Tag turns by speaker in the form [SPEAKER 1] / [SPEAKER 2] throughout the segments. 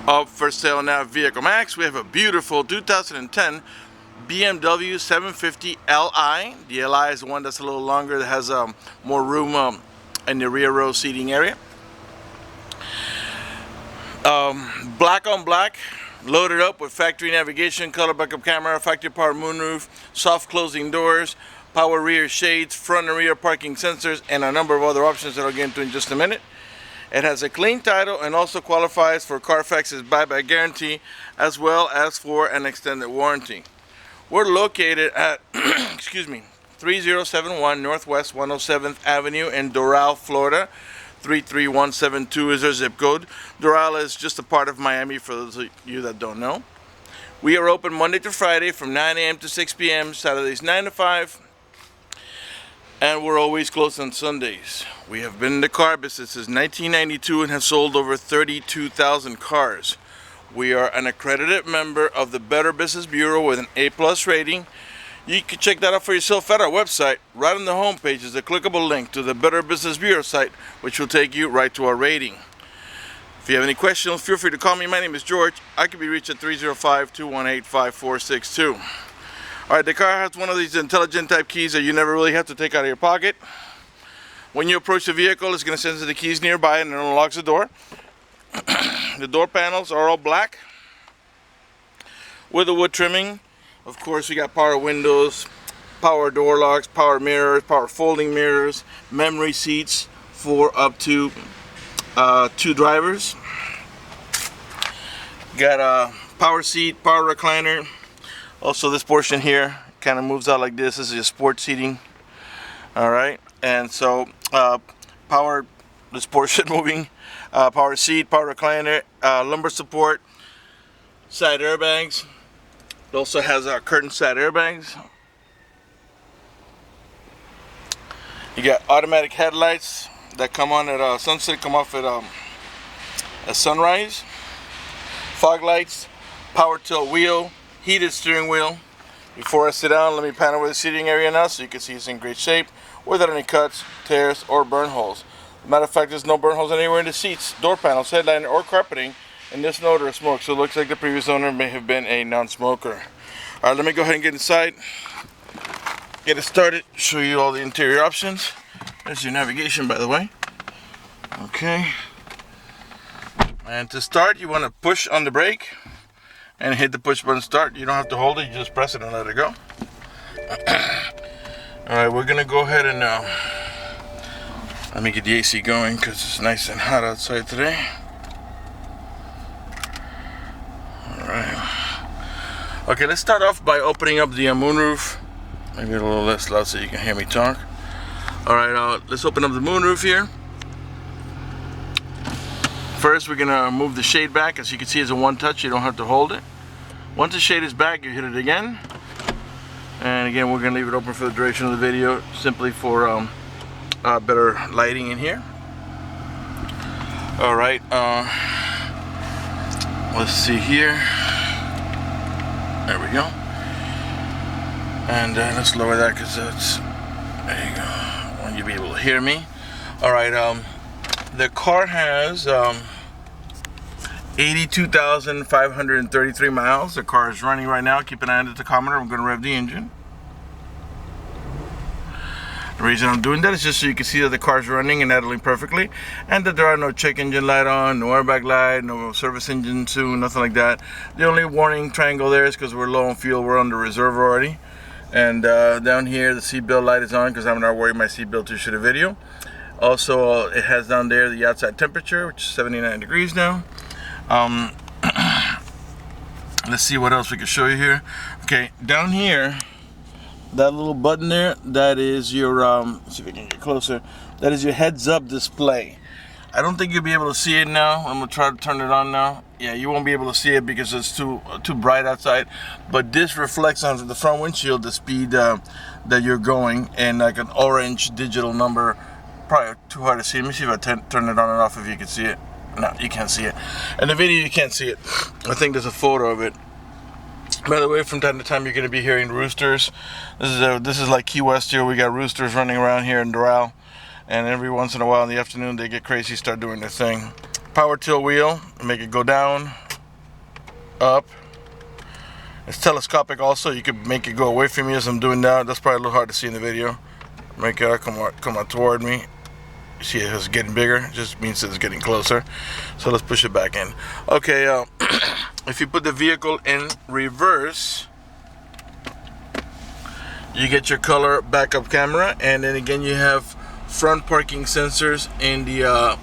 [SPEAKER 1] Up for sale now, Vehiclemax. We have a beautiful 2010 BMW 750 Li. The Li is the one that's a little longer, that has more room in the rear row seating area. Black on black, loaded up with factory navigation, color backup camera, factory power moonroof, soft closing doors, power rear shades, front and rear parking sensors, and a number of other options that I'll get into in just a minute. It has a clean title and also qualifies for Carfax's buyback guarantee, as well as for an extended warranty. We're located at 3071 Northwest 107th Avenue in Doral, Florida. 33172 is our zip code. Doral is just a part of Miami for those of you that don't know. We are open Monday to Friday from 9 a.m. to 6 p.m., Saturdays 9 to 5. And we're always closed on Sundays. We have been in the car business since 1992 and have sold over 32,000 cars. We are an accredited member of the Better Business Bureau with an A+ rating. You can check that out for yourself at our website. Right on the homepage is a clickable link to the Better Business Bureau site, which will take you right to our rating. If you have any questions, feel free to call me. My name is George. I can be reached at 305-218-5462. Alright, the car has one of these intelligent type keys that you never really have to take out of your pocket. When you approach the vehicle, it's going to sense the keys nearby and it unlocks the door. The door panels are all black with the wood trimming. Of course, we got power windows, power door locks, power mirrors, power folding mirrors, memory seats for up to 2 drivers. Got a power seat, power recliner. Also, this portion here kind of moves out like this. This is your sport seating. Alright, and so power, this portion moving, power seat, power recliner, lumbar support, side airbags. It also has curtain side airbags. You got automatic headlights that come on at sunset, come off at sunrise. Fog lights, power tilt wheel, heated steering wheel. Before I sit down, let me pan over the seating area now so you can see it's in great shape without any cuts, tears, or burn holes. As a matter of fact, there's no burn holes anywhere in the seats, door panels, headliner, or carpeting, and there's no odor of smoke, so it looks like the previous owner may have been a non-smoker. Alright, let me go ahead and get inside, get it started, show you all the interior options. There's your navigation, by the way. Okay. And to start, you want to push on the brake and hit the push button start. You don't have to hold it, you just press it and let it go. Alright, we're gonna go ahead and let me get the AC going because it's nice and hot outside today. Alright. Okay, let's start off by opening up the moonroof. Maybe a little less loud so you can hear me talk. Alright, let's open up the moonroof here. First, we're gonna move the shade back. As you can see, it's a one touch, you don't have to hold it. Once the shade is back, you hit it again. And again, we're gonna leave it open for the duration of the video, simply for better lighting in here. Alright, let's see here. There we go. And let's lower that because that's, there you go. I want you to be able to hear me. Alright, the car has 82,533 miles. The car is running right now. Keep an eye on the tachometer. I'm going to rev the engine. The reason I'm doing that is just so you can see that the car is running and idling perfectly, and that there are no check engine light on, no airbag light, no service engine soon, nothing like that. The only warning triangle there is because we're low on fuel. We're under reserve already. And down here, the seatbelt light is on because I'm not wearing my seatbelt to shoot a video. Also, it has down there the outside temperature, which is 79 degrees now. Let's see what else we can show you here. Okay, down here, that little button there, that is your, let's see if we can get closer, that is your heads-up display. I don't think you'll be able to see it now. I'm gonna try to turn it on now. Yeah, you won't be able to see it because it's too bright outside. But this reflects onto the front windshield the speed that you're going, and like an orange digital number. Probably too hard to see. Let me see if I turn it on and off if you can see it. No, you can't see it. In the video, you can't see it. I think there's a photo of it. By the way, from time to time, you're going to be hearing roosters. This is like Key West here. We got roosters running around here in Doral. And every once in a while in the afternoon, they get crazy, start doing their thing. Power tilt wheel, make it go down. up. It's telescopic also. You could make it go away from me as I'm doing that. That's probably a little hard to see in the video. Make it come out toward me. You see it's getting bigger. It just means that it's getting closer. So let's push it back in. Okay, if you put the vehicle in reverse, you get your color backup camera, and then again you have front parking sensors in the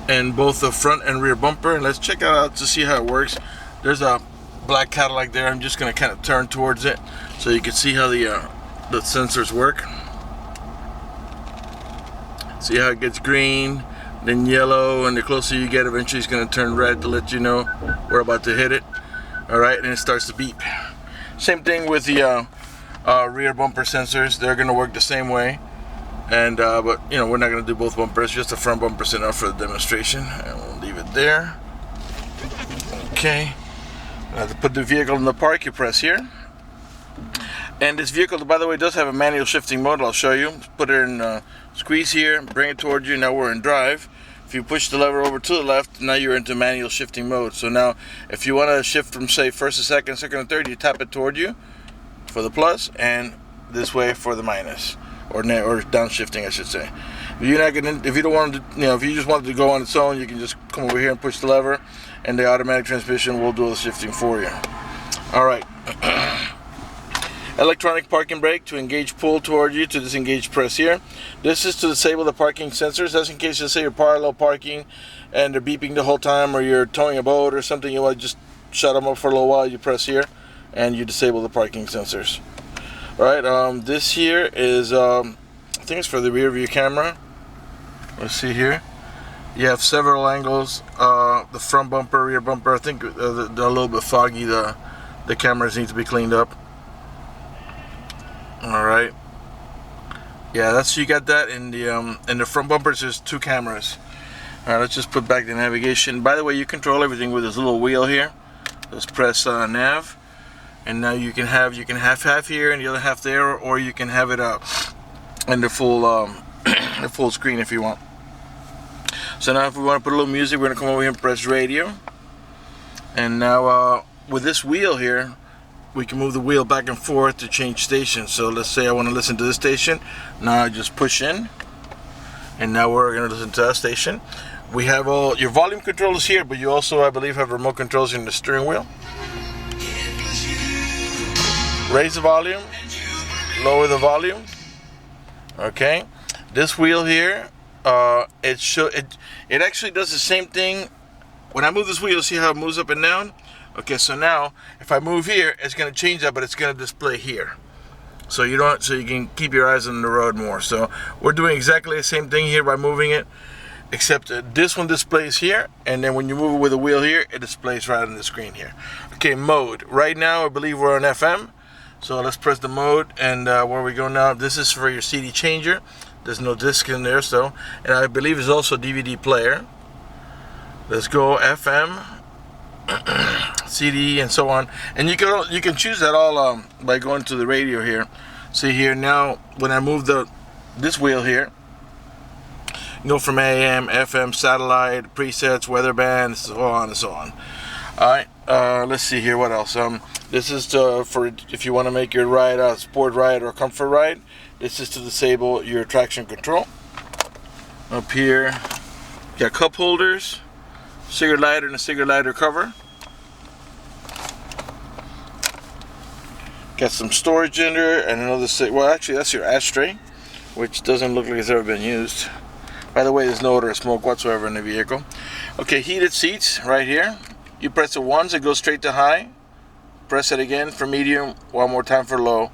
[SPEAKER 1] in both the front and rear bumper. And let's check it out to see how it works. There's a black Cadillac there. I'm just going to kind of turn towards it so you can see how the sensors work. See how it gets green, then yellow, and the closer you get, eventually it's going to turn red to let you know we're about to hit it. All right, and it starts to beep. Same thing with the rear bumper sensors. They're going to work the same way. And but you know, we're not going to do both bumpers, just the front bumper's enough for the demonstration, and we'll leave it there. Okay, now to put the vehicle in the park, you press here, and this vehicle, by the way, does have a manual shifting mode. I'll show you. Put it in squeeze here, bring it towards you. Now we're in drive. If you push the lever over to the left, now you're into manual shifting mode. So now if you want to shift from, say, first to second, second to third, you tap it toward you for the plus, and this way for the minus. Or downshifting, I should say. If you're not gonna, if you don't want to, if you just wanted to go on its own, you can just come over here and push the lever, and the automatic transmission will do the shifting for you. All right. Electronic parking brake. To engage, pull toward you. To disengage, press here. This is to disable the parking sensors. That's in case you say you're parallel parking and they're beeping the whole time, or you're towing a boat or something. You want to just shut them up for a little while. You press here, and you disable the parking sensors. Alright, this here is, I think it's for the rear view camera. Let's see here. You have several angles. The front bumper, rear bumper, I think they're a little bit foggy. The cameras need to be cleaned up. Alright. Yeah, that's, you got that in the front bumpers. There's two cameras. Alright, let's just put back the navigation. By the way, you control everything with this little wheel here. Let's press nav. And now you can have half here and the other half there, or you can have it in the full the full screen if you want. So now if we want to put a little music, we're gonna come over here and press radio. And now with this wheel here, we can move the wheel back and forth to change stations. So let's say I want to listen to this station. Now I just push in, and now we're gonna listen to that station. We have all your volume controls here, but you also, I believe, have remote controls in the steering wheel. Raise the volume, lower the volume. Okay, this wheel here, it actually does the same thing. When I move this wheel, see how it moves up and down? Okay, so now if I move here, it's going to change that, but it's going to display here. So you can keep your eyes on the road more. So we're doing exactly the same thing here by moving it, except this one displays here, and then when you move it with the wheel here, it displays right on the screen here. Okay, mode. Right now, I believe we're on FM. So let's press the mode, and where we go now, this is for your CD changer. There's no disc in there, so, and I believe it's also DVD player. Let's go FM, CD, and so on. And you can choose that all by going to the radio here. See here now, when I move this wheel here, you go from AM, FM, satellite, presets, weather band, so on and so on. All right, let's see here. What else? This is for if you want to make your ride a sport ride or comfort ride. This is to disable your traction control. Up here, you got cup holders, cigarette lighter, and a cigarette lighter cover. Got some storage in there, and another. Well, actually, that's your ashtray, which doesn't look like it's ever been used. By the way, there's no odor of smoke whatsoever in the vehicle. Okay, heated seats right here. You press it once, it goes straight to high. Press it again for medium, one more time for low,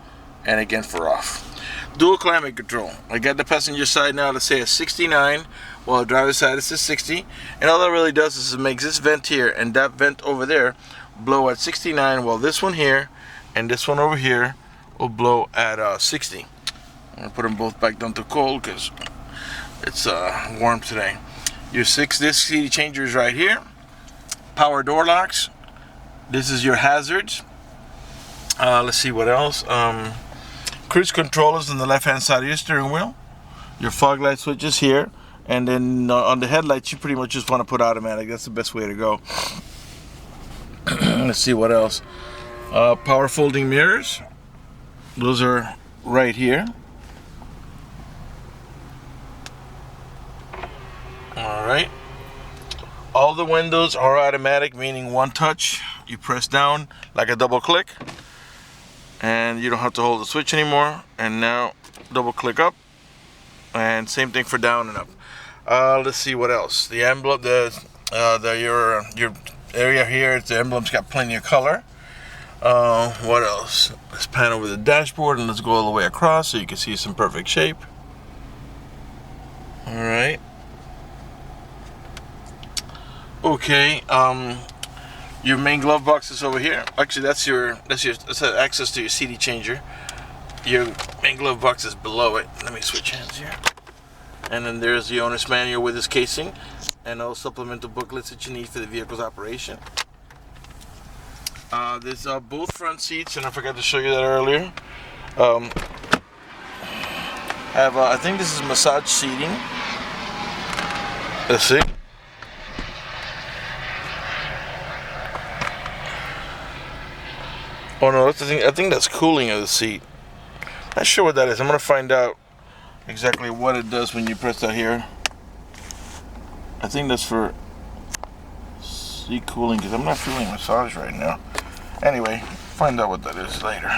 [SPEAKER 1] and again for off. Dual climate control. I got the passenger side now, let's say a 69, while the driver's side is a 60. And all that really does is it makes this vent here and that vent over there blow at 69, while this one here and this one over here will blow at 60. I'm going to put them both back down to cold because it's warm today. Your this CD changer is right here. Power door locks. This is your hazards. Let's see what else. Cruise control is on the left hand side of your steering wheel. Your fog light switch is here, and then on the headlights you pretty much just want to put automatic. That's the best way to go. Let's see what else. Power folding mirrors. Those are right here. Alright. All the windows are automatic, meaning one touch. You press down like a double click. And you don't have to hold the switch anymore. And now double click up. And same thing for down and up. Let's see what else. The emblem, your area here, the emblem's got plenty of color. What else? Let's pan over the dashboard and let's go all the way across so you can see some perfect shape. All right. Okay. Your main glove box is over here. Actually, that's access to your CD changer. Your main glove box is below it. Let me switch hands here. And then there's the owner's manual with its casing and all supplemental booklets that you need for the vehicle's operation. There's both front seats, and I forgot to show you that earlier. I think this is massage seating. Let's see. Oh no, that's the thing. I think that's cooling of the seat. Not sure what that is. I'm gonna find out exactly what it does when you press that here. I think that's for seat cooling because I'm not feeling massage right now. Anyway, find out what that is later.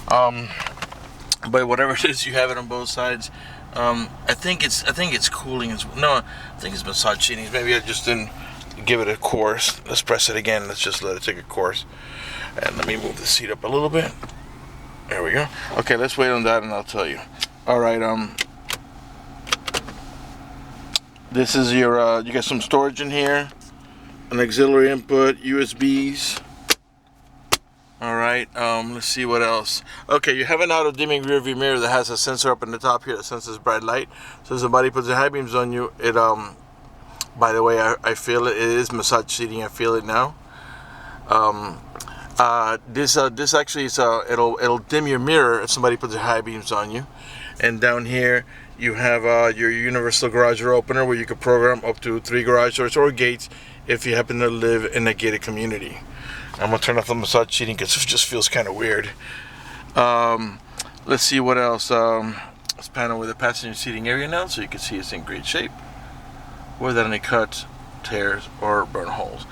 [SPEAKER 1] But whatever it is, you have it on both sides. I think it's cooling as well. No, I think it's massage seating. Maybe I just didn't give it a course. Let's press it again. Let's just let it take a course. And let me move the seat up a little bit. There we go. Okay, let's wait on that and I'll tell you. Alright, this is your, you got some storage in here, an auxiliary input, USBs. Alright, let's see what else. Okay, you have an auto dimming rear view mirror that has a sensor up in the top here that senses bright light. So if somebody puts the high beams on you, it, by the way, I feel it. It is massage seating, I feel it now. This actually is it'll dim your mirror if somebody puts their high beams on you. And down here you have your universal garage door opener where you can program up to 3 garage doors or gates if you happen to live in a gated community. I'm gonna turn off the massage seating because it just feels kind of weird. Let's see what else. Let's pan over the passenger seating area now so you can see it's in great shape without any cuts, tears, or burn holes.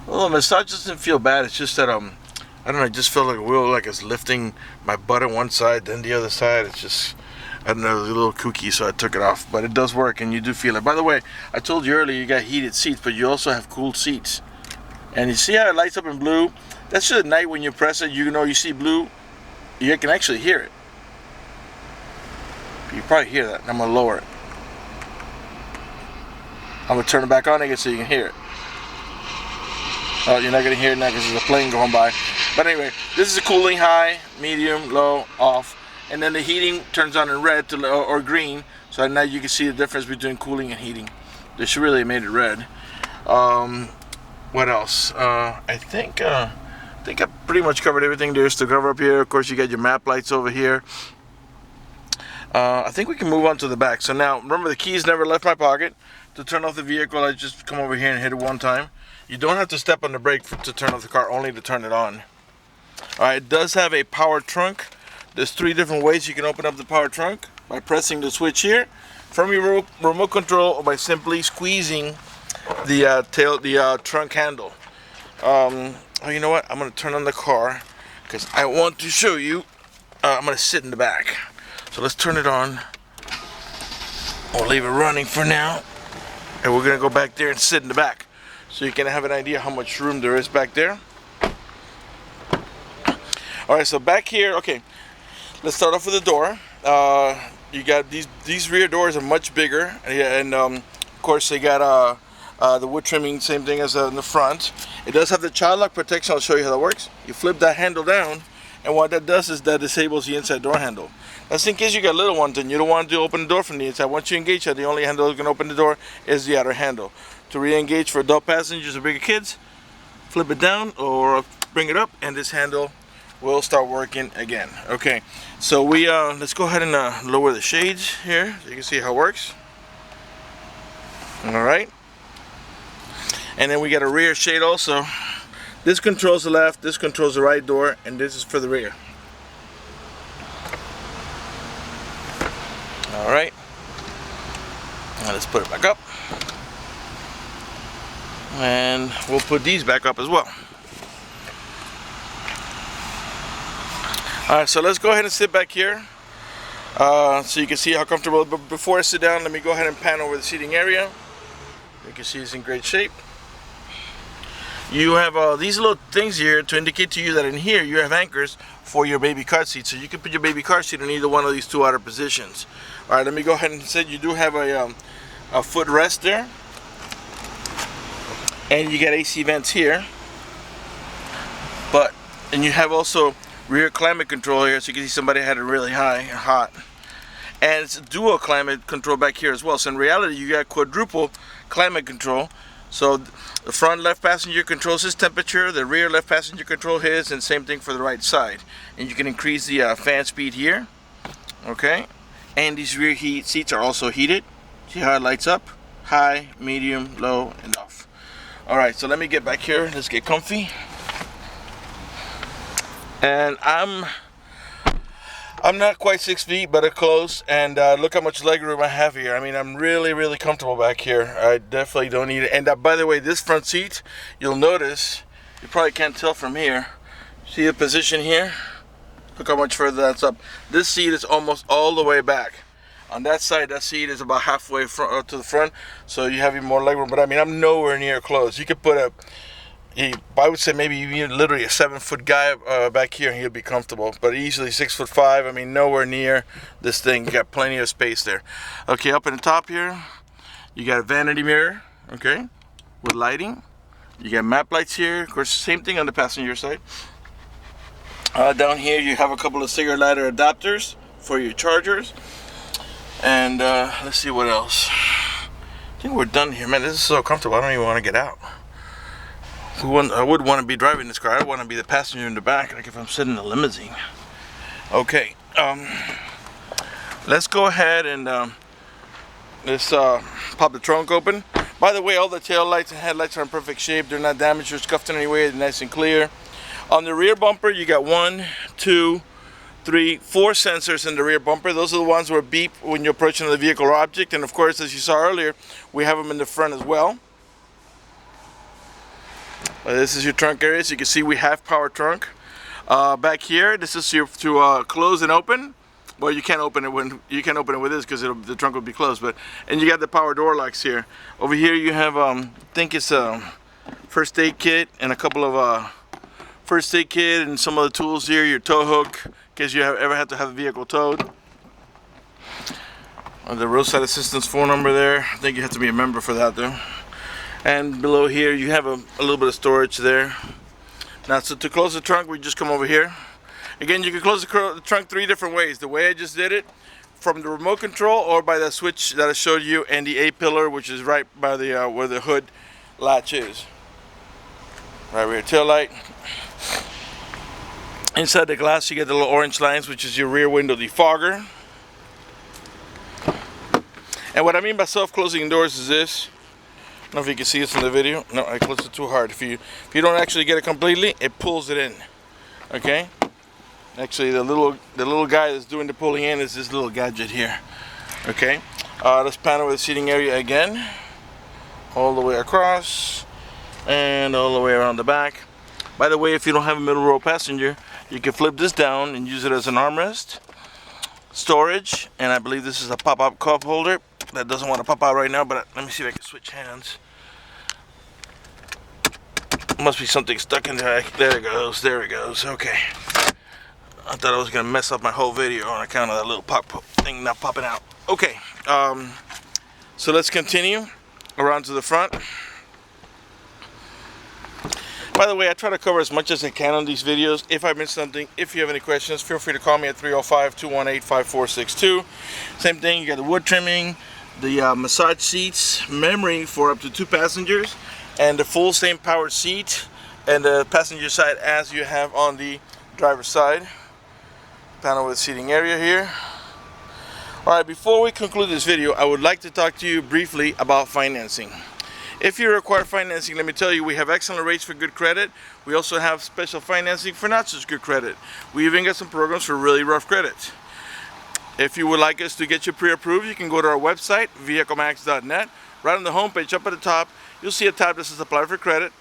[SPEAKER 1] Well, the massage doesn't feel bad. It's just that I don't know. I just feel like a wheel, like it's lifting my butt on one side, then the other side. It's just, I don't know, it was a little kooky, so I took it off. But it does work, and you do feel it. By the way, I told you earlier you got heated seats, but you also have cooled seats. And you see how it lights up in blue? That's just at night when you press it. You know, you see blue. You can actually hear it. You probably hear that. I'm gonna lower it. I'm gonna turn it back on again so you can hear it. Oh, you're not gonna hear it now because there's a plane going by. But anyway, this is a cooling high, medium, low, off, and then the heating turns on in red to or green. So now you can see the difference between cooling and heating. They should really have made it red. What else? I think I pretty much covered everything there is to cover up here. Of course, you got your map lights over here. I think we can move on to the back. So now, remember the keys never left my pocket. To turn off the vehicle, I just come over here and hit it one time. You don't have to step on the brake to turn off the car, only to turn it on. Alright, it does have a power trunk. There's 3 different ways you can open up the power trunk. By pressing the switch here, from your remote control, or by simply squeezing the trunk handle. Oh, you know what? I'm going to turn on the car because I want to show you. I'm going to sit in the back. So let's turn it on. We'll leave it running for now. And we're going to go back there and sit in the back. So you can have an idea how much room there is back there. Alright, so back here, okay, let's start off with the door. You got these rear doors are much bigger, and of course they got the wood trimming, same thing as in the front. It does have the child lock protection. I'll show you how that works. You flip that handle down, and what that does is that disables the inside door handle. That's in case you got little ones and you don't want to open the door from the inside. Once you engage that, the only handle that's going to open the door is the outer handle. To re-engage for adult passengers or bigger kids, flip it down or bring it up, and this handle will start working again. Okay, so we let's go ahead and lower the shades here so you can see how it works. All right, and then we got a rear shade also. This controls the left, this controls the right door, and this is for the rear. Alright, now let's put it back up. And we'll put these back up as well. Alright, so let's go ahead and sit back here so you can see how comfortable. But before I sit down, let me go ahead and pan over the seating area. You can see it's in great shape. You have these little things here to indicate to you that in here you have anchors for your baby car seat. So you can put your baby car seat in either one of these two outer positions. Alright, let me go ahead and say you do have a footrest there. And you get AC vents here. And you have also rear climate control here, so you can see somebody had it really high and hot. And it's dual climate control back here as well. So in reality, you got quadruple climate control. So the front left passenger controls his temperature, the rear left passenger control his, and same thing for the right side. And you can increase the fan speed here. Okay, and these rear heat seats are also heated. See how it lights up? High, medium, low, and off. All right, so let me get back here. Let's get comfy. And I'm not quite 6 feet, but close. And look how much leg room I have here. I mean, I'm really comfortable back here. I definitely don't need it. And by the way, this front seat, you'll notice, you probably can't tell from here. See the position here? Look how much further that's up. This seat is almost all the way back. On that side, that seat is about halfway to the front, so you have even more leg room. But I mean, I'm nowhere near close. You could put I would say maybe even literally a 7-foot guy back here and he'll be comfortable, but easily 6'5". I mean, nowhere near this thing. You got plenty of space there. Okay, up in the top here, you got a vanity mirror, okay, with lighting. You got map lights here. Of course, same thing on the passenger side. Down here, you have a couple of cigarette lighter adapters for your chargers. And let's see what else. I think we're done here, man. This is so comfortable. I don't even want to get out. I would want to be driving this car. I want to be the passenger in the back, like if I'm sitting in a limousine. Okay, let's go ahead and let's pop the trunk open. By the way, all the tail lights and headlights are in perfect shape. They're not damaged or scuffed in any way. They're nice and clear. On the rear bumper, you got 1, 2, 3, 4 sensors in the rear bumper. Those are the ones that beep when you're approaching the vehicle or object. And of course, as you saw earlier, we have them in the front as well. This is your trunk area, so you can see we have power trunk. Back here, this is to close and open. Well, you can't open it with this because the trunk will be closed. And you got the power door locks here. Over here, you have I think it's a first aid kit and a couple of first aid kit and some of the tools here. Your tow hook, in case you ever have to have a vehicle towed. The roadside assistance phone number there. I think you have to be a member for that though. And below here you have a little bit of storage there. Now, so to close the trunk, we just come over here. Again, you can close the trunk 3 different ways. The way I just did it, from the remote control or by that switch that I showed you, and the A-pillar, which is right by the where the hood latch is. Right rear tail light. Inside the glass you get the little orange lines, which is your rear window defogger. And what I mean by self-closing doors is this. I don't know if you can see this in the video. No, I closed it too hard. If you don't actually get it completely, it pulls it in. Okay? Actually, the little guy that's doing the pulling in is this little gadget here. Okay? Let's pan over the seating area again, all the way across, and all the way around the back. By the way, if you don't have a middle row passenger, you can flip this down and use it as an armrest, storage, and I believe this is a pop-up cup holder. That doesn't want to pop out right now, but let me see if I can switch hands. Must be something stuck in there. There it goes. There it goes. Okay. I thought I was going to mess up my whole video on account of that little pop thing not popping out. Okay. So let's continue around to the front. By the way, I try to cover as much as I can on these videos. If I missed something, if you have any questions, feel free to call me at 305-218-5462. Same thing, you got the wood trimming, the massage seats, memory for up to 2 passengers, and the full same powered seat and the passenger side as you have on the driver's side. Panel with seating area here. Alright, before we conclude this video, I would like to talk to you briefly about financing. If you require financing, let me tell you, we have excellent rates for good credit. We also have special financing for not such good credit. We even got some programs for really rough credit. If you would like us to get you pre-approved, you can go to our website, vehiclemax.net. Right on the homepage, up at the top, you'll see a tab that says Apply for Credit.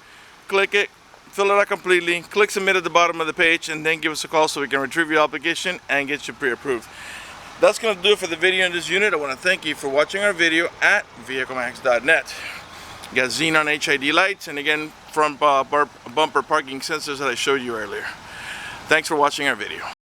[SPEAKER 1] Click it, fill it out completely, click Submit at the bottom of the page, and then give us a call so we can retrieve your application and get you pre-approved. That's going to do it for the video in this unit. I want to thank you for watching our video at vehiclemax.net. You got xenon HID lights, and again, front bumper parking sensors that I showed you earlier. Thanks for watching our video.